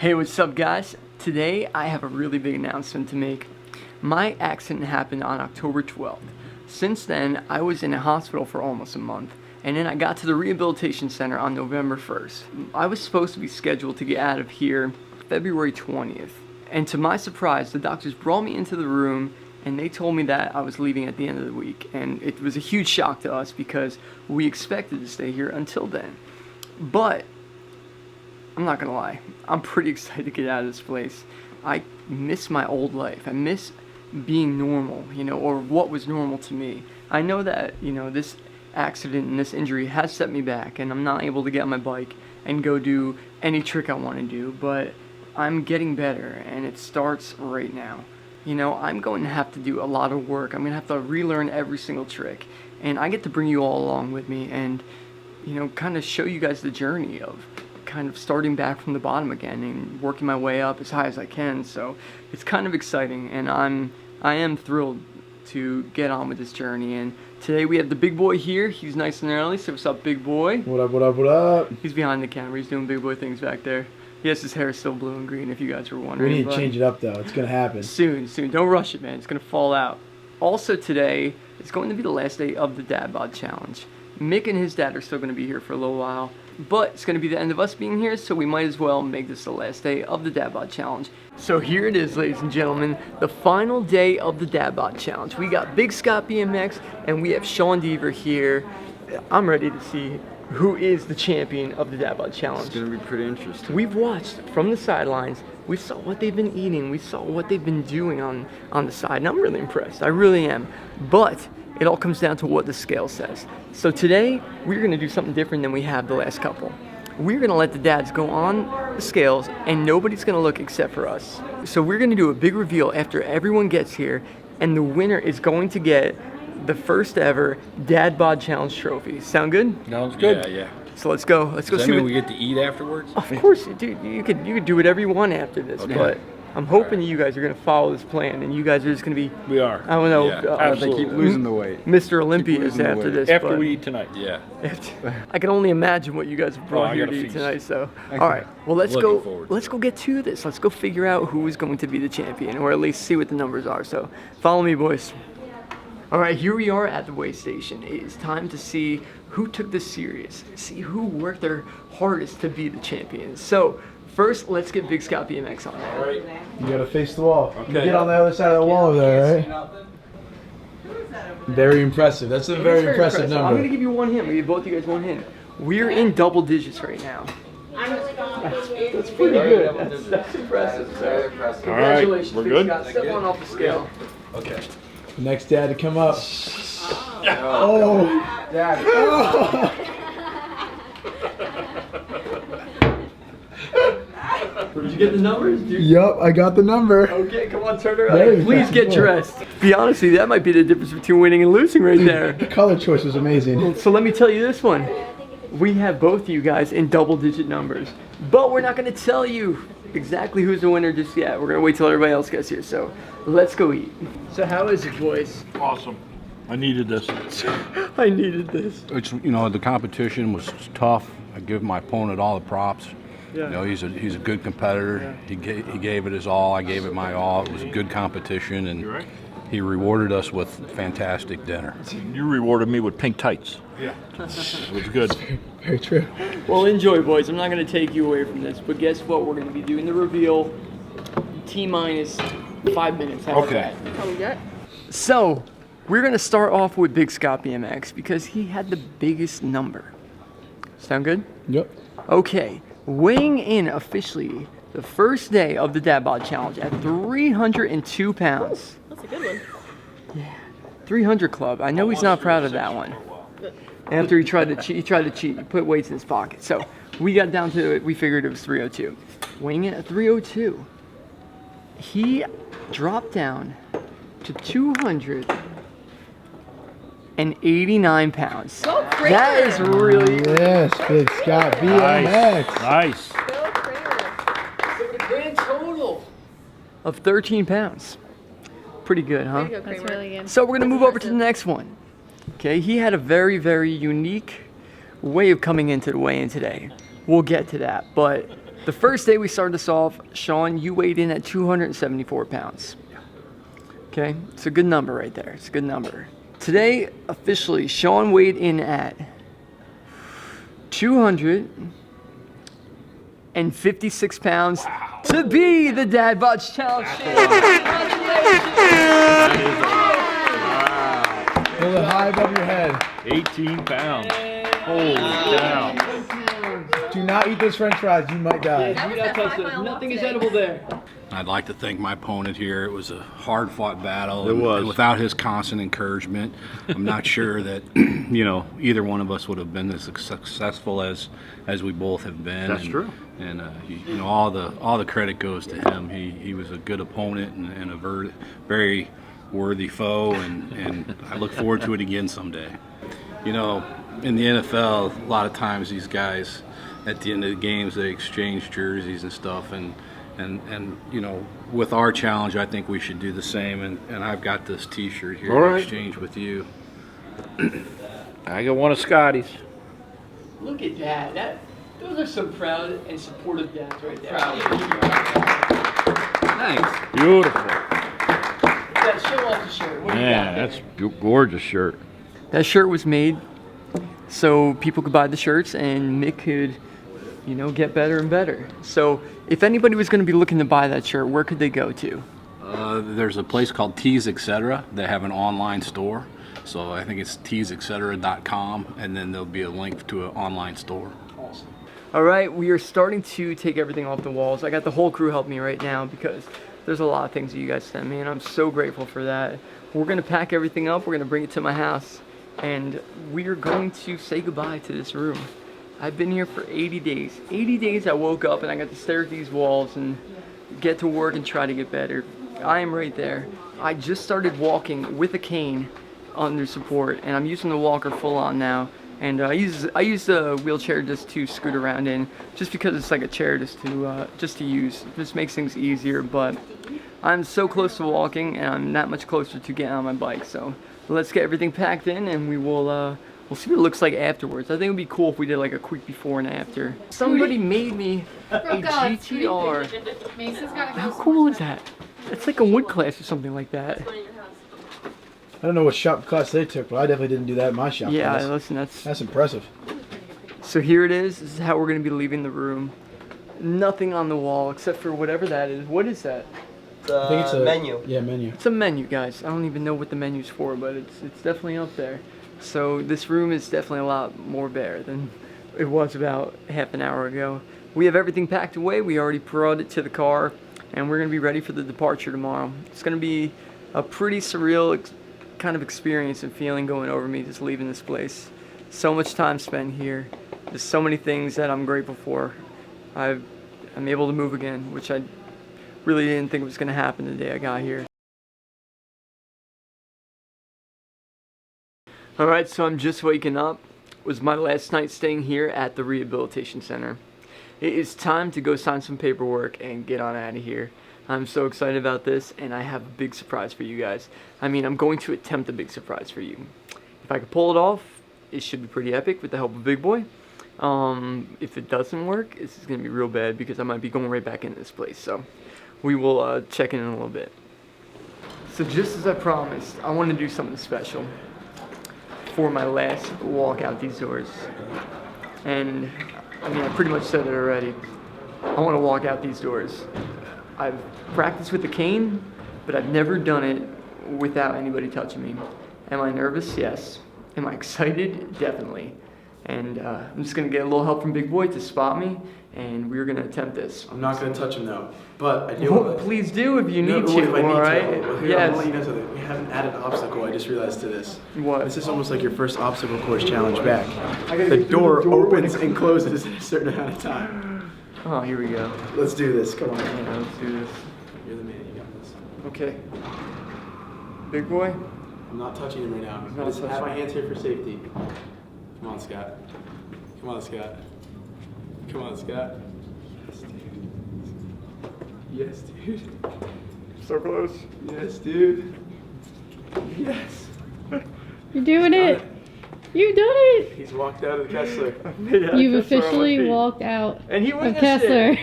Hey, what's up guys? Today I have a really big announcement to make. My accident happened on October 12th. Since then, I was in a hospital for almost a month, and then I got to the rehabilitation center on November 1st. I was supposed to be scheduled to get out of here February 20th, and to my surprise, the doctors brought me into the room and they told me that I was leaving at the end of the week, and it was a huge shock to us because we expected to stay here until then. But I'm not gonna lie, I'm pretty excited to get out of this place. I miss my old life. I miss being normal, or what was normal to me. I know that, this accident and this injury has set me back, and I'm not able to get on my bike and go do any trick I want to do, but I'm getting better, and it starts right now. I'm going to have to do a lot of work. I'm going to have to relearn every single trick, and I get to bring you all along with me and, kind of show you guys the journey of kind of starting back from the bottom again and working my way up as high as I can. So it's kind of exciting, and I am thrilled to get on with this journey. And today we have the big boy here. He's nice and early. So what's up, big boy? What up, what up, what up? He's behind the camera. He's doing big boy things back there. Yes, his hair is still blue and green, if you guys were wondering. We need to change it up though. It's gonna happen soon. Don't rush it, man. It's gonna fall out. Also today is going to be the last day of the Dad Bod Challenge. Mick and his dad are still going to be here for a little while, but it's going to be the end of us being here, so we might as well make this the last day of the Dad Bod Challenge. So here it is, ladies and gentlemen, the final day of the Dad Bod Challenge. We got Big Scott BMX, and we have Sean Deaver here. I'm ready to see who is the champion of the Dad Bod Challenge. It's going to be pretty interesting. We've watched from the sidelines. We saw what they've been eating. We saw what they've been doing on the side, and I'm really impressed. I really am. But it all comes down to what the scale says. So today, we're gonna do something different than we have the last couple. We're gonna let the dads go on the scales, and nobody's gonna look except for us. So we're gonna do a big reveal after everyone gets here, and the winner is going to get the first ever Dad Bod Challenge trophy. Sound good? Sounds good. Yeah. So let's go. Let's go Does see that mean what we get to eat afterwards? Of course, dude. You could do whatever you want after this, Okay. but I'm hoping you guys are gonna follow this plan, and you guys are just gonna be. We are. I don't know. Yeah, They keep losing the weight. Mr. Olympias after this. After but we eat tonight. Yeah. I can only imagine what you guys have brought I here got to a eat feast. tonight. So, all right. Well, let's Looking go. forward to Let's go get to this. Let's go figure out who is going to be the champion, or at least see what the numbers are. So, follow me, boys. All right, here we are at the weigh station. It is time to see who took this serious, see who worked their hardest to be the champions. So, first, let's get Big Scott BMX on there. All right. You gotta face the wall. Okay. You get on the other side of the wall over there, right? Very impressive. That's a It is very impressive I'm number. gonna give you one hint. I'm gonna give both of you guys one hint. We're in double digits right now. That's pretty good. That's impressive. So, congratulations, we're Big good? Scott. Step on off the scale. Okay. Next dad to come up. Oh, dad. Oh. Did you get the numbers? Yup, I got the number. Okay, come on, turn There around. you Please go. get dressed. Be honest with you, that might be the difference between winning and losing right there. The color choice was amazing. So let me tell you this one. We have both of you guys in double-digit numbers, but we're not going to tell you exactly who's the winner just yet. We're going to wait till everybody else gets here. So let's go eat. So how is it, boys? Awesome. I needed this. I needed this. It's, the competition was tough. I give my opponent all the props. Yeah. He's a good competitor. He gave it his all. I gave it my all. It was a good competition, and right. he rewarded us with fantastic dinner. You rewarded me with pink tights. Yeah. It was good. Very true. Well, enjoy, boys. I'm not going to take you away from this, but guess what? We're going to be doing the reveal T-minus 5 minutes. How about Okay. that? So, we're going to start off with Big Scott BMX because he had the biggest number. Sound good? Yep. Okay. Weighing in officially the first day of the Dad Bod Challenge at 302 pounds. That's a good one. Yeah. 300 club. I know he's not proud of that one. After he tried to cheat, he put weights in his pocket. So we got down to it. We figured it was 302. Weighing in at 302, he dropped down to 289 pounds. Go Cranmer. That is really Yes, Big Scott BMX. Nice. Go Cranmer. So a grand total of 13 pounds. Pretty good, huh? Way to go, That's Kramer. really good. So we're gonna move over to the next one. Okay, he had a very, very unique way of coming into the weigh-in today. We'll get to that, but The first day we started this off, Sean, you weighed in at 274 pounds. Okay, it's a good number right there. It's a good number. Today, officially, Sean weighed in at 256 pounds to be the Dad Bods Challenge Hold it high above your head. 18 pounds. Holy cow. Do not eat those French fries. You might die. Nothing is edible there. I'd like to thank my opponent here. It was a hard-fought battle. It was. And without his constant encouragement, I'm not sure that either one of us would have been as successful as we both have been. That's true. And all the credit goes to him. He was a good opponent and a very worthy foe, and I look forward to it again someday. In the NFL, a lot of times these guys, at the end of the games, they exchange jerseys and stuff, and with our challenge, I think we should do the same. And I've got this T-shirt here All to right. exchange with you. I got one of Scotty's. Look at that. Those are some proud and supportive dads right there. Thanks. Beautiful. Yeah, show off the shirt. What do you got Man, there? that's a gorgeous shirt. That shirt was made so people could buy the shirts and Mick could, get better and better. So if anybody was going to be looking to buy that shirt, where could they go to? There's a place called Tees Etc. They have an online store. So I think it's teesetcetera.com, and then there'll be a link to an online store. Awesome. All right, we are starting to take everything off the walls. I got the whole crew helping me right now because there's a lot of things that you guys sent me, and I'm so grateful for that. We're going to pack everything up. We're going to bring it to my house, and we are going to say goodbye to this room. I've been here for 80 days. 80 days I woke up and I got to stare at these walls and get to work and try to get better. I am right there. I just started walking with a cane under support, and I'm using the walker full on now. And I use the wheelchair just to scoot around in, just because it's like a chair just to use. This makes things easier, but I'm so close to walking, and I'm that much closer to getting on my bike. So let's get everything packed in, and we'll see what it looks like afterwards. I think it would be cool if we did like a quick before and after. Somebody made me a GTR. How cool is that? It's like a wood class or something like that. I don't know what shop class they took, but I definitely didn't do that in my shop Yeah, class. listen, That's impressive. So here it is. This is how we're going to be leaving the room. Nothing on the wall except for whatever that is. What is that? I think it's a menu. Yeah, menu. It's a menu, guys. I don't even know what the menu's for, but it's definitely up there. So this room is definitely a lot more bare than it was about half an hour ago. We have everything packed away. We already brought it to the car, and we're going to be ready for the departure tomorrow. It's going to be a pretty surreal kind of experience and feeling going over me just leaving this place. So much time spent here. There's so many things that I'm grateful for. I'm able to move again, which I really didn't think was going to happen the day I got here. Alright, so I'm just waking up. It was my last night staying here at the rehabilitation center. It is time to go sign some paperwork and get on out of here. I'm so excited about this, and I have a big surprise for you guys. I mean, I'm going to attempt a big surprise for you. If I can pull it off, it should be pretty epic with the help of Big Boy. If it doesn't work, this is going to be real bad because I might be going right back into this place. So we will check in a little bit. So just as I promised, I want to do something special for my last walk out these doors. And I mean, I pretty much said it already. I want to walk out these doors. I've practiced with the cane, but I've never done it without anybody touching me. Am I nervous? Yes. Am I excited? Definitely. And I'm just going to get a little help from Big Boy to spot me, and we're going to attempt this. I'm not going to touch him though, but I do. Well, please do if you need to, alright? Yes. Yes. We haven't added an obstacle. I just realized to this. What? This is almost like your first obstacle course challenge back. I gotta The get through door the door when opens it and closes in a certain amount of time. Oh, here we go. Let's do this. Come on. Yeah, let's do this. You're the man. You got this. Okay. Big Boy? I'm not touching him right now. Not I just have touching. my hands here for safety. Come on, Scott. Come on, Scott. Come on, Scott. Yes, dude. Yes, dude. So close. Yes, dude. Yes. You're doing it. You done it. He's walked out of the Kessler. You've officially walked out And he of witnessed Kessler. it.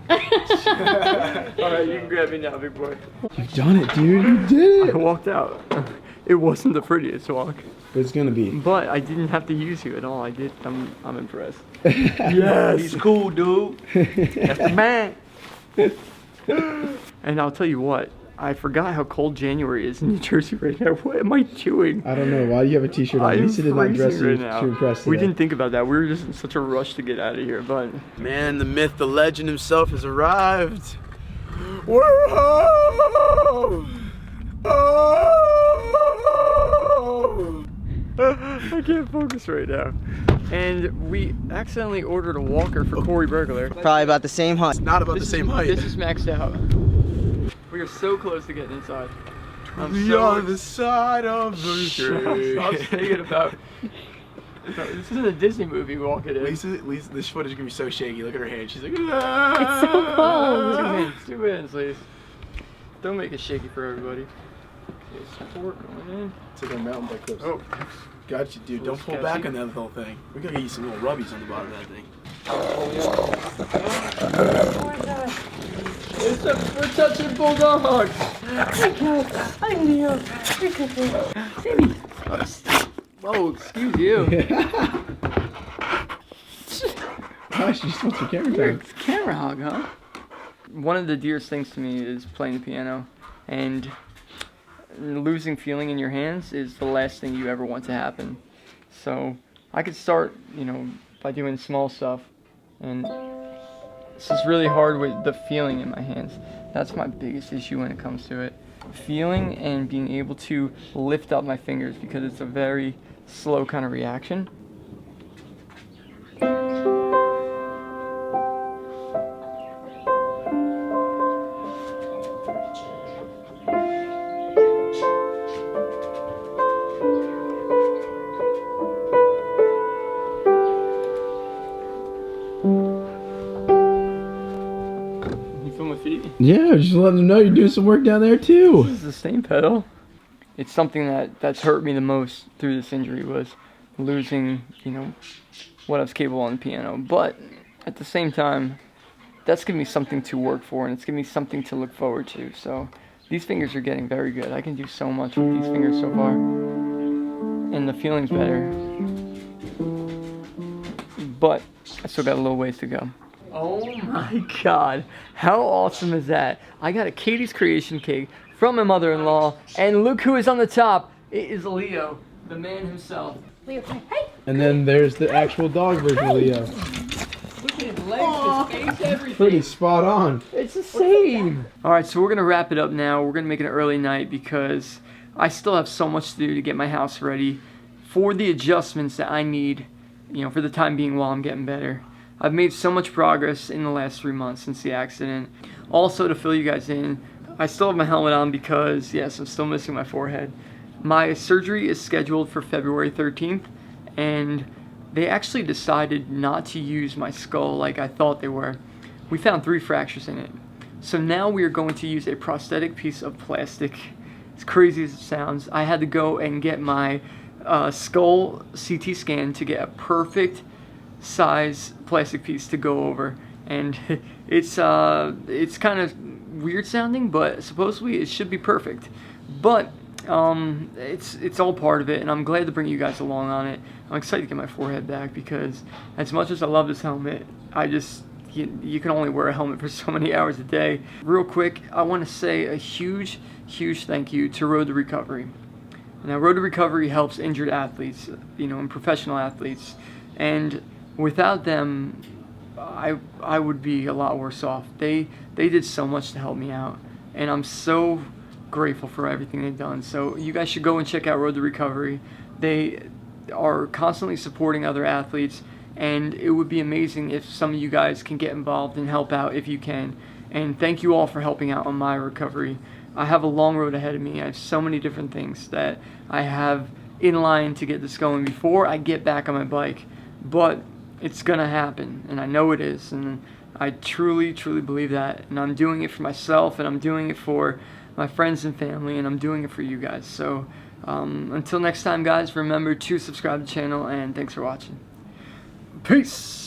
Alright, you can grab me now, big boy. You've done it, dude. You did I it. walked out. It wasn't the prettiest walk, It's gonna be. but I didn't have to use you at all. I did. I'm impressed. Yes. He's cool, dude. That's the man. And I'll tell you what, I forgot how cold January is in New Jersey right now. What am I doing? I don't know. Why do you have a t-shirt on? I'm Lisa did not dress freezing you right now. to impress today. We didn't think about that. We were just in such a rush to get out of here, but Man, the myth, the legend himself has arrived. We're home! Oh! I can't focus right now. And we accidentally ordered a walker for Corey Burglar. Probably about the same height. It's not about the same height. This is maxed out. We are so close to getting inside. I'm The so other side of the Stop street. thinking about. This isn't a Disney movie walking in. Lisa, this footage is gonna be so shaky. Look at her hand. She's like, It's so Two cold. hands, please. Don't make it shaky for everybody. Okay, support going in. It's like a mountain bike clips. Oh, Gotcha, dude. Don't pull back on that little thing. We gotta get you some little rubbies on the bottom of that thing. we're touching bulldogs. I knew. Sammy. Whoa, excuse you. Gosh, you just want some camera time. It's camera hog, huh? One of the dearest things to me is playing the piano, and losing feeling in your hands is the last thing you ever want to happen. So I could start, by doing small stuff, and it's just really hard with the feeling in my hands. That's my biggest issue when it comes to it. Feeling and being able to lift up my fingers, because it's a very slow kind of reaction. Yeah, just letting them know you're doing some work down there too. This is the stain pedal. It's something that's hurt me the most through this injury, was losing, what I was capable on the piano. But at the same time, that's giving me something to work for, and it's giving me something to look forward to. So these fingers are getting very good. I can do so much with these fingers so far, and the feeling's better. But I still got a little ways to go. Oh my God, how awesome is that? I got a Katie's Creation cake from my mother-in-law, and look who is on the top. It is Leo, the man himself. Leo, hey. And then there's the actual dog version of Leo. Look at his legs, his face, everything. Pretty spot on. It's the same. All right, so we're gonna wrap it up now. We're gonna make it an early night because I still have so much to do to get my house ready for the adjustments that I need, for the time being while I'm getting better. I've made so much progress in the last 3 months since the accident. Also, to fill you guys in, I still have my helmet on because, yes, I'm still missing my forehead. My surgery is scheduled for February 13th, and they actually decided not to use my skull like I thought they were. We found 3 fractures in it. So now we are going to use a prosthetic piece of plastic. As crazy as it sounds, I had to go and get my skull CT scan to get a perfect size plastic piece to go over, and it's kind of weird sounding, but supposedly it should be perfect. But it's all part of it, and I'm glad to bring you guys along on it. I'm excited to get my forehead back, because as much as I love this helmet, you can only wear a helmet for so many hours a day. Real quick, I want to say a huge thank you to Road to Recovery. Now, Road to Recovery helps injured athletes, and professional athletes, and without them, I would be a lot worse off. They did so much to help me out, and I'm so grateful for everything they've done. So you guys should go and check out Road to Recovery. They are constantly supporting other athletes, and it would be amazing if some of you guys can get involved and help out if you can. And thank you all for helping out on my recovery. I have a long road ahead of me. I have so many different things that I have in line to get this going before I get back on my bike. But it's gonna happen, and I know it is, and I truly believe that, and I'm doing it for myself, and I'm doing it for my friends and family, and I'm doing it for you guys. So until next time, guys, remember to subscribe to the channel, and thanks for watching. Peace.